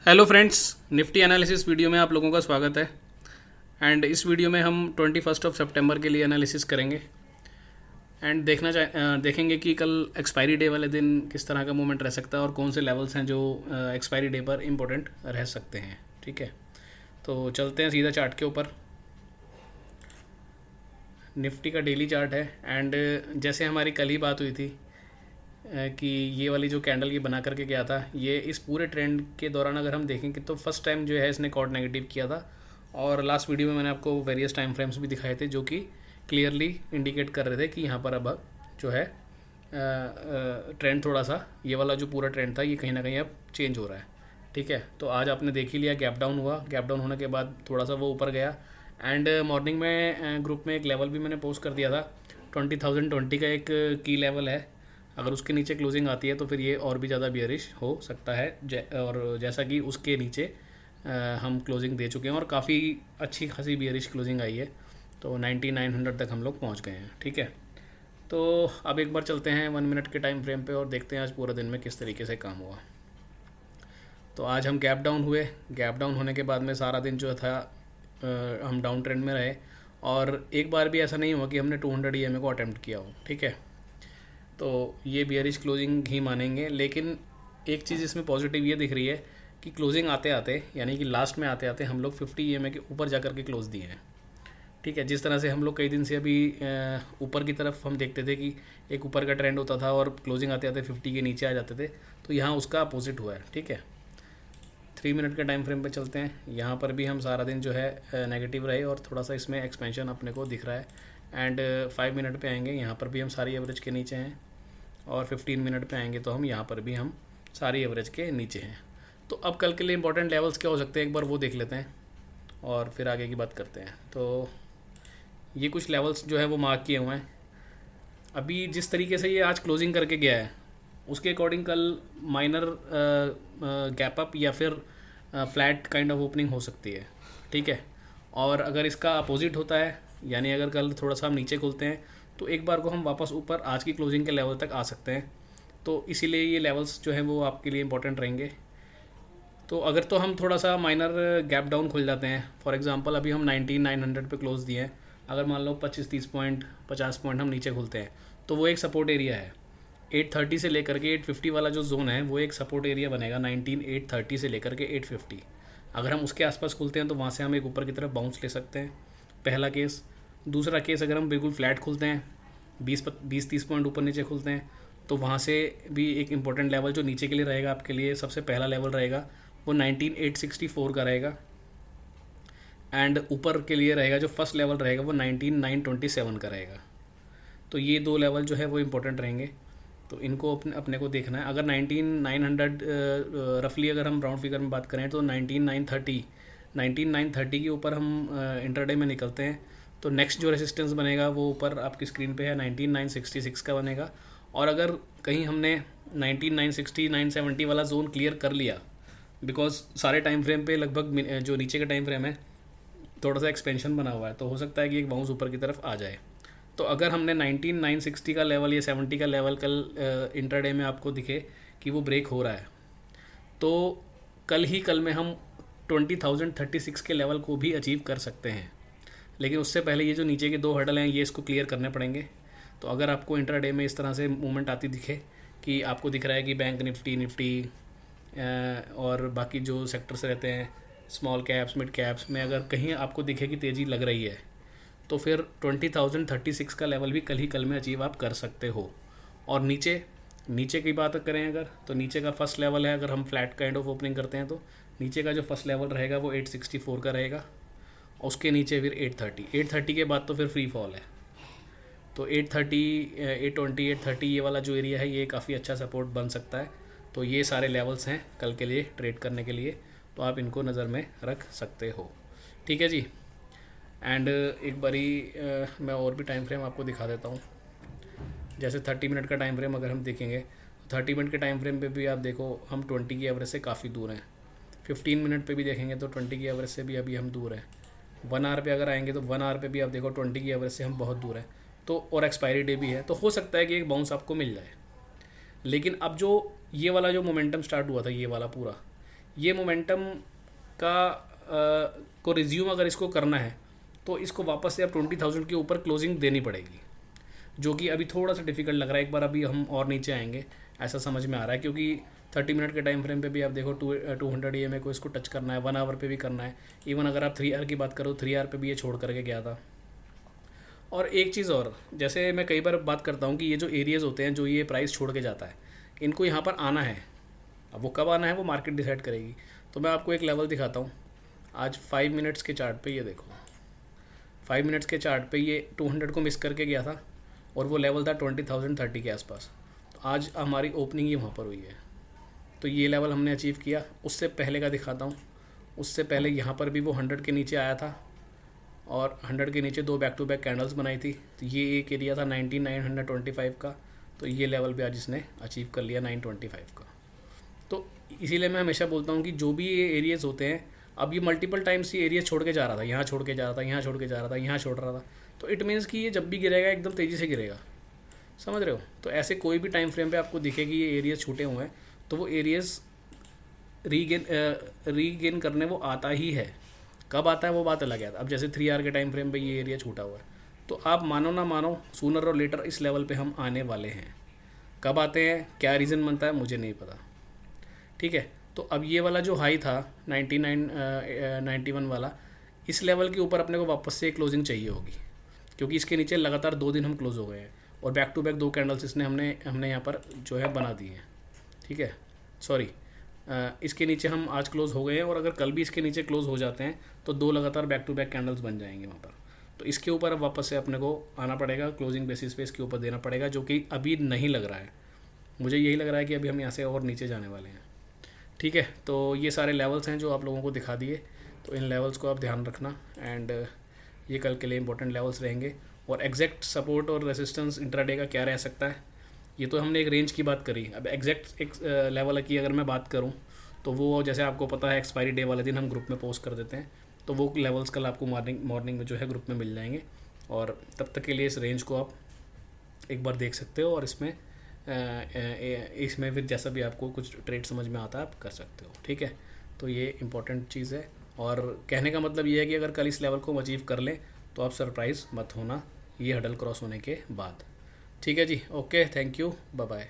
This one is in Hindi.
Hello friends, Nifty analysis video में आप लोगों का स्वागत है। एंड इस वीडियो में हम 21 के लिए एनालिसिस करेंगे एंड देखेंगे कि कल एक्सपायरी डे वाले दिन किस तरह का मूवमेंट रह सकता है और कौन से लेवल्स हैं जो एक्सपायरी डे पर इम्पोर्टेंट रह सकते हैं। ठीक है, तो चलते हैं सीधा चार्ट के ऊपर। निफ्टी का डेली चार्ट है एंड जैसे हमारी कल ही बात हुई थी कि ये वाली जो कैंडल ये बना करके गया था, ये इस पूरे ट्रेंड के दौरान अगर हम देखेंगे तो फर्स्ट टाइम जो है इसने कॉर्ड नेगेटिव किया था। और लास्ट वीडियो में मैंने आपको वेरियस टाइम फ्रेम्स भी दिखाए थे जो कि क्लियरली इंडिकेट कर रहे थे कि यहाँ पर अब जो है ट्रेंड थोड़ा सा, ये वाला जो पूरा ट्रेंड था ये कहीं ना कहीं अब चेंज हो रहा है। ठीक है, तो आज आपने देख ही लिया, गैप डाउन हुआ, गैप डाउन होने के बाद थोड़ा सा वो ऊपर गया। एंड मॉर्निंग में ग्रुप में एक लेवल भी मैंने पोस्ट कर दिया था, 20,020 का एक की लेवल है। अगर उसके नीचे क्लोजिंग आती है तो फिर ये और भी ज़्यादा बियरिश हो सकता है। और जैसा कि उसके नीचे हम क्लोजिंग दे चुके हैं और काफ़ी अच्छी खासी बियरिश क्लोजिंग आई है, तो 9900 तक हम लोग पहुंच गए हैं। ठीक है, तो अब एक बार चलते हैं 1 मिनट के टाइम फ्रेम पे और देखते हैं आज पूरा दिन में किस तरीके से काम हुआ। तो आज हम गैप डाउन हुए, गैप डाउन होने के बाद में सारा दिन जो था हम डाउन ट्रेंड में रहे और एक बार भी ऐसा नहीं हुआ कि हमने 200 EMA को अटैम्प्ट किया हो। ठीक है, तो ये बियरिश क्लोजिंग ही मानेंगे। लेकिन एक चीज़ इसमें पॉजिटिव ये दिख रही है कि क्लोजिंग आते आते, यानी कि लास्ट में आते आते हम लोग 50 EMA के ऊपर जा कर के क्लोज दिए हैं। ठीक है, जिस तरह से हम लोग कई दिन से अभी ऊपर की तरफ हम देखते थे कि एक ऊपर का ट्रेंड होता था और क्लोजिंग आते आते 50 के नीचे आ जाते थे, तो यहाँ उसका अपोजिट हुआ है। ठीक है, 3 मिनट के टाइम फ्रेम पे चलते हैं। यहाँ पर भी हम सारा दिन जो है नेगेटिव रहे और थोड़ा सा इसमें एक्सपेंशन अपने को दिख रहा है। एंड 5 मिनट पे आएंगे, यहाँ पर भी हम सारी एवरेज के नीचे हैं। और 15 मिनट पे आएंगे तो हम यहाँ पर भी हम सारी एवरेज के नीचे हैं। तो अब कल के लिए इंपॉर्टेंट लेवल्स क्या हो सकते हैं एक बार वो देख लेते हैं और फिर आगे की बात करते हैं। तो ये कुछ लेवल्स जो है वो मार्क किए हुए हैं। अभी जिस तरीके से ये आज क्लोजिंग करके गया है उसके अकॉर्डिंग कल माइनर गैप अप या फिर फ्लैट काइंड ऑफ ओपनिंग हो सकती है। ठीक है, और अगर इसका अपोजिट होता है, यानी अगर कल थोड़ा सा हम नीचे खुलते हैं तो एक बार को हम वापस ऊपर आज की क्लोजिंग के लेवल तक आ सकते हैं। तो इसीलिए ये लेवल्स जो हैं वो आपके लिए इंपॉर्टेंट रहेंगे। तो अगर तो हम थोड़ा सा माइनर गैप डाउन खुल जाते हैं, फॉर एग्जांपल अभी हम 19,900 पे क्लोज दिए हैं, अगर मान लो 25-30 पॉइंट 50 पॉइंट हम नीचे खुलते हैं तो वो एक सपोर्ट एरिया है। 830 से लेकर के 850 वाला जो जोन है वो एक सपोर्ट एरिया बनेगा, 19,830 से लेकर के 850। अगर हम उसके आसपास खुलते हैं तो वहाँ से हम एक ऊपर की तरफ बाउंस ले सकते हैं, पहला केस। दूसरा केस, अगर हम बिल्कुल फ्लैट खुलते हैं, 20-30 पॉइंट ऊपर नीचे खुलते हैं, तो वहाँ से भी एक इम्पोर्टेंट लेवल जो नीचे के लिए रहेगा आपके लिए, सबसे पहला लेवल रहेगा वो 19,864 का रहेगा। एंड ऊपर के लिए रहेगा जो फर्स्ट लेवल रहेगा वो 19,927 का रहेगा। तो ये दो लेवल जो है वो इम्पोर्टेंट रहेंगे, तो इनको अपने को देखना है। अगर 19,900 रफली अगर हम राउंड फिगर में बात करें तो 19,930 के ऊपर हम इंटरडे में निकलते हैं तो नेक्स्ट जो रेजिस्टेंस बनेगा वो ऊपर आपकी स्क्रीन पे है 19,966 का बनेगा। और अगर कहीं हमने 19,960 970 वाला जोन क्लियर कर लिया, बिकॉज सारे टाइम फ्रेम पे लगभग जो नीचे का टाइम फ्रेम है थोड़ा सा एक्सपेंशन बना हुआ है, तो हो सकता है कि एक बाउंस ऊपर की तरफ आ जाए। तो अगर हमने 19,960 का लेवल या 70 का लेवल कल इंटरडे में आपको दिखे कि वो ब्रेक हो रहा है, तो कल में हम 20,036 के लेवल को भी अचीव कर सकते हैं। लेकिन उससे पहले ये जो नीचे के दो हर्डल हैं ये इसको क्लियर करने पड़ेंगे। तो अगर आपको इंटरडे में इस तरह से मूवमेंट आती दिखे कि आपको दिख रहा है कि बैंक निफ्टी और बाकी जो सेक्टर्स रहते हैं, स्मॉल कैप्स मिड कैप्स में अगर कहीं आपको दिखे कि तेज़ी लग रही है, तो फिर 20,036 का लेवल भी कल में अचीव आप कर सकते हो। और नीचे की बात करें अगर, तो नीचे का फर्स्ट लेवल है, अगर हम फ्लैट काइंड ऑफ ओपनिंग करते हैं तो नीचे का जो फर्स्ट लेवल रहेगा वो 864 का रहेगा, उसके नीचे फिर 830 के बाद तो फिर फ्री फॉल है। तो 830 820 830 ये वाला जो एरिया है ये काफ़ी अच्छा सपोर्ट बन सकता है। तो ये सारे लेवल्स हैं कल के लिए ट्रेड करने के लिए, तो आप इनको नज़र में रख सकते हो। ठीक है जी। एंड एक बारी मैं और भी टाइम फ्रेम आपको दिखा देता हूँ। जैसे 30 मिनट का टाइम फ्रेम अगर हम देखेंगे, 30 मिनट के टाइम फ्रेम पे भी आप देखो हम 20 की एवरेज से काफ़ी दूर हैं। 15 मिनट पे भी देखेंगे तो 20 की एवरेज से भी अभी हम दूर हैं। 1 आवर पे अगर आएंगे तो 1 आवर पे भी आप देखो 20 की एवरेज से हम बहुत दूर हैं। तो और एक्सपायरी डे भी है, तो हो सकता है कि एक बाउंस आपको मिल जाए। लेकिन अब जो ये वाला जो मोमेंटम स्टार्ट हुआ था, ये वाला पूरा, ये मोमेंटम का को रिज्यूम अगर इसको करना है तो इसको वापस से अब 20,000 के ऊपर क्लोजिंग देनी पड़ेगी, जो कि अभी थोड़ा सा डिफिकल्ट लग रहा है। एक बार अभी हम और नीचे आएंगे ऐसा समझ में आ रहा है, क्योंकि 30 मिनट के टाइम फ्रेम पे भी आप देखो 200 EMA को इसको टच करना है, 1 आवर पे भी करना है। इवन अगर आप 3 आवर की बात करो, 3 आवर पे भी ये छोड़ करके गया था। और एक चीज़ और, जैसे मैं कई बार बात करता हूँ कि ये जो एरियाज़ होते हैं जो ये प्राइस छोड़ के जाता है, इनको यहाँ पर आना है। अब वो कब आना है वो मार्केट डिसाइड करेगी। तो मैं आपको एक लेवल दिखाता हूँ आज 5 मिनट्स के चार्ट पे। ये देखो 5 मिनट्स के चार्ट पे ये 200 को मिस करके गया था और वो लेवल था 20,030 के आसपास। तो आज हमारी ओपनिंग ही वहाँ पर हुई है, तो ये लेवल हमने अचीव किया। उससे पहले का दिखाता हूँ, उससे पहले यहाँ पर भी वो 100 के नीचे आया था और 100 के नीचे 2 बैक टू बैक कैंडल्स बनाई थी। तो ये एक एरिया था 19,925 का, तो ये लेवल भी आज इसने अचीव कर लिया 925 का। तो इसीलिए मैं हमेशा बोलता हूँ कि जो भी ये एरियाज़ होते हैं, अब ये मल्टीपल टाइम्स ये एरिया छोड़ के जा रहा था, यहाँ छोड़ के जा रहा था, यहाँ छोड़ के जा रहा था, यहाँ छोड़ रहा था, तो इट मीन्स कि ये जब भी गिरेगा एकदम तेज़ी से गिरेगा। समझ रहे हो? तो ऐसे कोई भी टाइम फ्रेम पे आपको दिखे कि ये एरियाज़ छूटे हुए हैं, तो वो एरियाज़ रीगेन करने वो आता ही है। कब आता है वो बात अलग है। अब जैसे 3 आवर के टाइम फ्रेम पे ये एरिया छूटा हुआ है, तो आप मानो ना मानो सूनर और लेटर इस लेवल पे हम आने वाले हैं। कब आते हैं, क्या रीज़न बनता है, मुझे नहीं पता। ठीक है, तो अब ये वाला जो हाई था 91 वाला, इस लेवल के ऊपर अपने को वापस से क्लोजिंग चाहिए होगी, क्योंकि इसके नीचे लगातार 2 दिन हम क्लोज हो गए हैं और बैक टू बैक 2 कैंडल्स इसने हमने यहाँ पर जो है बना दी हैं। ठीक है, सॉरी, इसके नीचे हम आज क्लोज़ हो गए हैं और अगर कल भी इसके नीचे क्लोज़ हो जाते हैं तो 2 लगातार बैक टू बैक कैंडल्स बन जाएंगे वहाँ पर। तो इसके ऊपर अब वापस से अपने को आना पड़ेगा, क्लोजिंग बेसिस पे इसके ऊपर देना पड़ेगा, जो कि अभी नहीं लग रहा है। मुझे यही लग रहा है कि अभी हम यहाँ से और नीचे जाने वाले हैं। ठीक है, तो ये सारे लेवल्स हैं जो आप लोगों को दिखा दिए, तो इन लेवल्स को आप ध्यान रखना। एंड ये कल के लिए इंपॉर्टेंट लेवल्स रहेंगे। और एग्जैक्ट सपोर्ट और रेसिस्टेंस इंट्राडे का क्या रह सकता है, ये तो हमने एक रेंज की बात करी। अब एग्जैक्ट एक लेवल की अगर मैं बात करूँ तो वो जैसे आपको पता है एक्सपायरी डे वाले दिन हम ग्रुप में पोस्ट कर देते हैं, तो वो लेवल्स कल आपको मॉर्निंग में जो है ग्रुप में मिल जाएंगे। और तब तक के लिए इस रेंज को आप एक बार देख सकते हो और इसमें फिर जैसा भी आपको कुछ ट्रेड समझ में आता है आप कर सकते हो। ठीक है, तो ये इंपॉर्टेंट चीज़ है। और कहने का मतलब ये है कि अगर कल इस लेवल को हम अचीव कर लें तो आप सरप्राइज़ मत होना ये हडल क्रॉस होने के बाद। ठीक है जी, okay, thank you, bye bye.